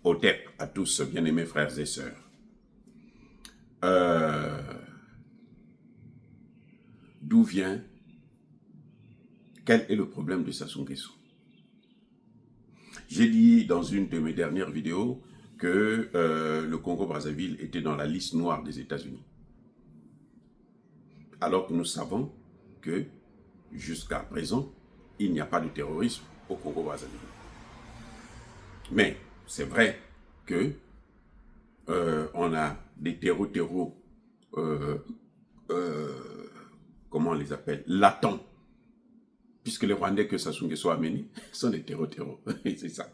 Otep à tous, bien-aimés frères et sœurs. D'où vient, quel est le problème de Sassou Nguesso? J'ai dit dans une de mes dernières vidéos que le Congo-Brazzaville était dans la liste noire des États-Unis. Alors que nous savons que jusqu'à présent, il n'y a pas de terrorisme au Congo-Brazzaville. Mais c'est vrai que on a des terreaux, comment on les appelle, latents, puisque les Rwandais que Sassou Nguesso a amenés sont des terreaux. C'est ça.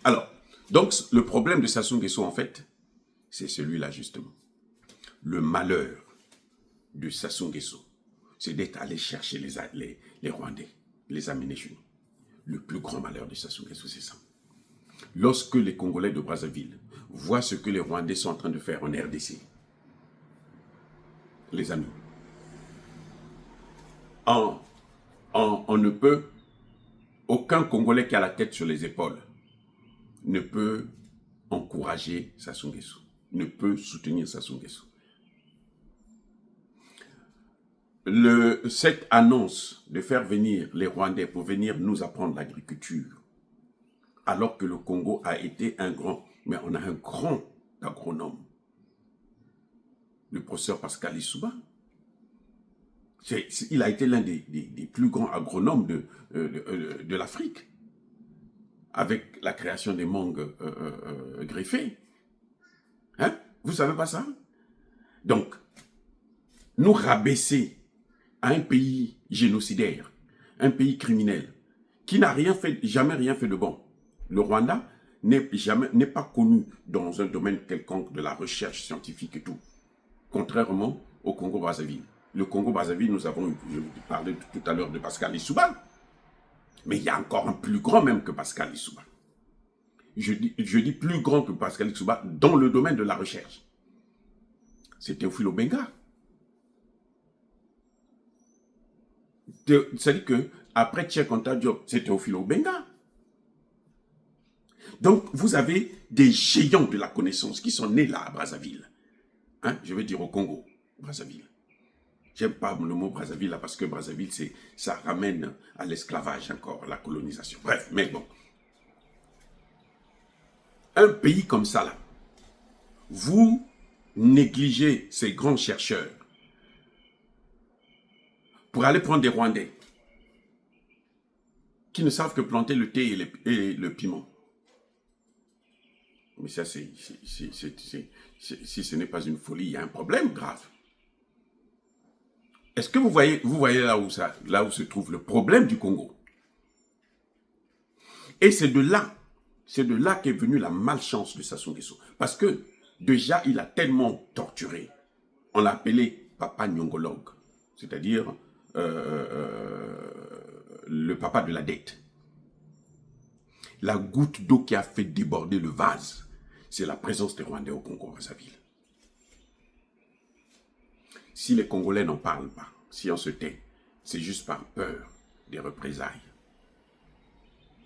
Alors, donc le problème de Sassou Nguesso, en fait, c'est celui-là justement. Le malheur de Sassou Nguesso, c'est d'être allé chercher les Rwandais, les amener chez nous. Le plus grand malheur de Sassou Nguesso, c'est ça. Lorsque les Congolais de Brazzaville voient ce que les Rwandais sont en train de faire en RDC, les amis, on ne peut, aucun Congolais qui a la tête sur les épaules ne peut encourager Sassou Nguesso, ne peut soutenir Sassou Nguesso. Cette annonce de faire venir les Rwandais pour venir nous apprendre l'agriculture, alors que le Congo a été un grand, mais on a un grand agronome, le professeur Pascal Lissouba. Il a été l'un des plus grands agronomes de l'Afrique, avec la création des mangues greffées. Hein? Vous savez pas ça? Donc, nous rabaisser à un pays génocidaire, un pays criminel, qui n'a jamais rien fait de bon. Le Rwanda n'est pas connu dans un domaine quelconque de la recherche scientifique et tout, contrairement au Congo-Brazzaville. Le Congo-Brazzaville, je vous parlais tout à l'heure de Pascal Lissouba, mais il y a encore un plus grand même que Pascal Lissouba. Je dis plus grand que Pascal Lissouba dans le domaine de la recherche. C'est Théophile Obenga. C'est-à-dire qu'après Cheikh Anta Diop, c'est Théophile Obenga. Donc, vous avez des géants de la connaissance qui sont nés là à Brazzaville. Hein? Je vais dire au Congo, Brazzaville. J'aime pas le mot Brazzaville là parce que Brazzaville, ça ramène à l'esclavage encore, à la colonisation. Bref, mais bon. Un pays comme ça là, vous négligez ces grands chercheurs pour aller prendre des Rwandais qui ne savent que planter le thé et le piment. Mais ça, si ce n'est pas une folie, il y a un problème grave. Est-ce que vous voyez là où se trouve le problème du Congo? Et c'est de là qu'est venue la malchance de Sassou Nguesso. Parce que déjà, il a tellement torturé. On l'a appelé Papa Nyongologue, c'est-à-dire le papa de la dette. La goutte d'eau qui a fait déborder le vase, c'est la présence des Rwandais au Congo-Brazzaville. Si les Congolais n'en parlent pas, si on se tait, c'est juste par peur des représailles.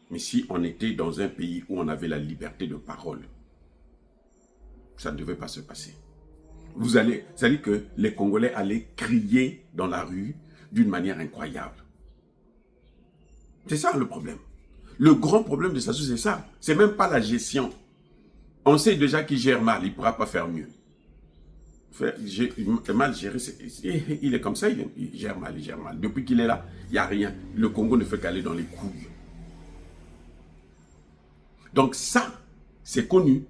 Mais si on était dans un pays où on avait la liberté de parole, ça ne devait pas se passer. C'est-à-dire que les Congolais allaient crier dans la rue d'une manière incroyable. C'est ça le problème. Le grand problème de Sassou, c'est ça. C'est même pas la gestion. On sait déjà qu'il gère mal, il ne pourra pas faire mieux. Mal géré, il est comme ça, il gère mal. Depuis qu'il est là, il n'y a rien. Le Congo ne fait qu'aller dans les couilles. Donc ça, c'est connu.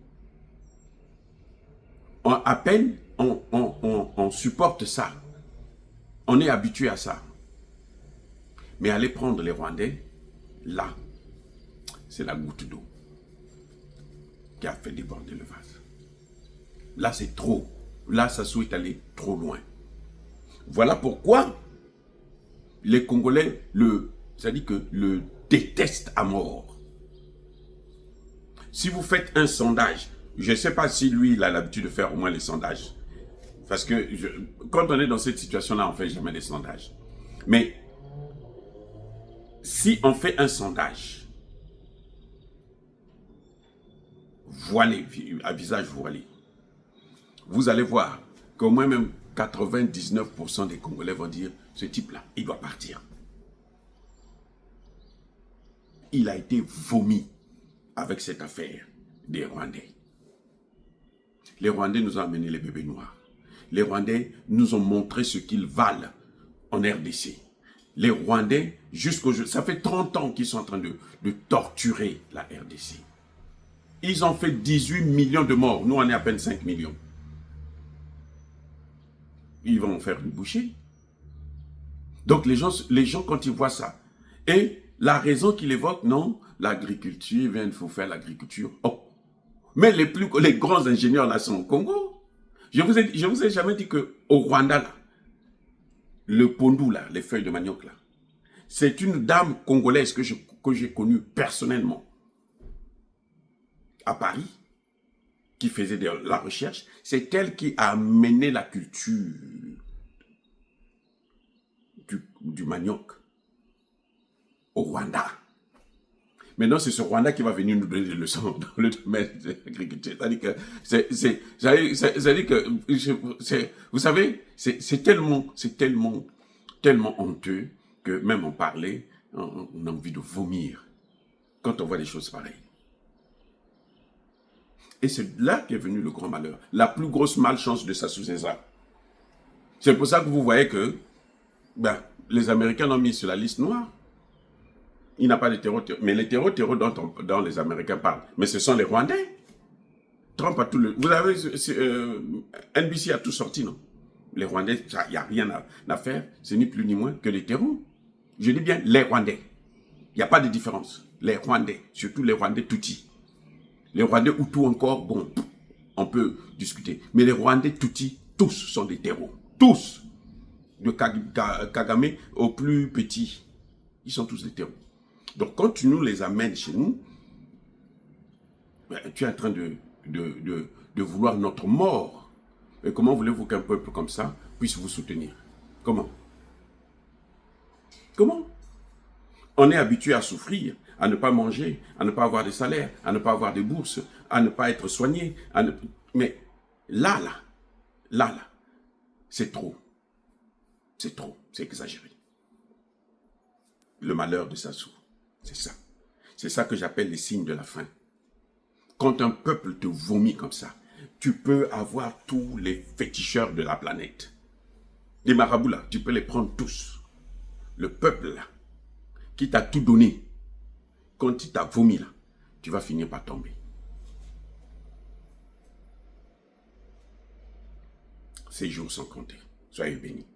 À peine, on supporte ça. On est habitué à ça. Mais aller prendre les Rwandais, là, c'est la goutte d'eau qui a fait déborder le vase. Là, c'est trop. Là, Sassou est allé trop loin. Voilà pourquoi les Congolais le détestent à mort. Si vous faites un sondage, je ne sais pas si lui, il a l'habitude de faire au moins les sondages. Parce que quand on est dans cette situation-là, on ne fait jamais des sondages. Mais si on fait un sondage, voilé, à visage voilé, vous allez voir qu'au moins même 99% des Congolais vont dire, ce type-là, il doit partir. Il a été vomi avec cette affaire des Rwandais. Les Rwandais nous ont amené les bébés noirs. Les Rwandais nous ont montré ce qu'ils valent en RDC. Les Rwandais, ça fait 30 ans qu'ils sont en train de torturer la RDC. Ils ont fait 18 millions de morts. Nous, on est à peine 5 millions. Ils vont faire une bouchée. Donc, les gens, quand ils voient ça, et la raison qu'ils évoquent, non, l'agriculture, il faut faire l'agriculture. Oh. Mais les grands ingénieurs, là, sont au Congo. Je vous ai jamais dit qu'au Rwanda, là, le pondou, là, les feuilles de manioc, là, c'est une dame congolaise que j'ai connue personnellement à Paris, qui faisait de la recherche. C'est elle qui a amené la culture du manioc au Rwanda. Maintenant, c'est ce Rwanda qui va venir nous donner des leçons dans le domaine de l'agriculture. C'est-à-dire que, vous savez, c'est tellement honteux que même en parler, on a envie de vomir quand on voit des choses pareilles. Et c'est là qu'est venu le grand malheur. La plus grosse malchance de Sassou Nguesso. C'est pour ça que vous voyez que les Américains l'ont mis sur la liste noire. Il n'a pas de terreau. Mais les terreaux dont les Américains parlent, mais ce sont les Rwandais. Trump a tout le... Vous avez... NBC a tout sorti, non? Les Rwandais, il n'y a rien à faire. C'est ni plus ni moins que les terreaux. Je dis bien les Rwandais. Il n'y a pas de différence. Les Rwandais, surtout les Rwandais Tutsis. Les Rwandais Hutus encore, bon, on peut discuter. Mais les Rwandais Tutsis, tous sont des terreaux. Tous. De Kagame au plus petit. Ils sont tous des terreaux. Donc, quand tu nous les amènes chez nous, tu es en train de vouloir notre mort. Et comment voulez-vous qu'un peuple comme ça puisse vous soutenir? Comment? Comment? On est habitué à souffrir, à ne pas manger, à ne pas avoir de salaire, à ne pas avoir de bourse, à ne pas être soigné. Mais là, c'est trop. C'est trop, c'est exagéré. Le malheur de Sassou, c'est ça. C'est ça que j'appelle les signes de la fin. Quand un peuple te vomit comme ça, tu peux avoir tous les féticheurs de la planète. Les marabouts là, tu peux les prendre tous. Le peuple là, qui t'a tout donné, quand il t'a vomi là, tu vas finir par tomber. Ces jours sont comptés. Soyez bénis.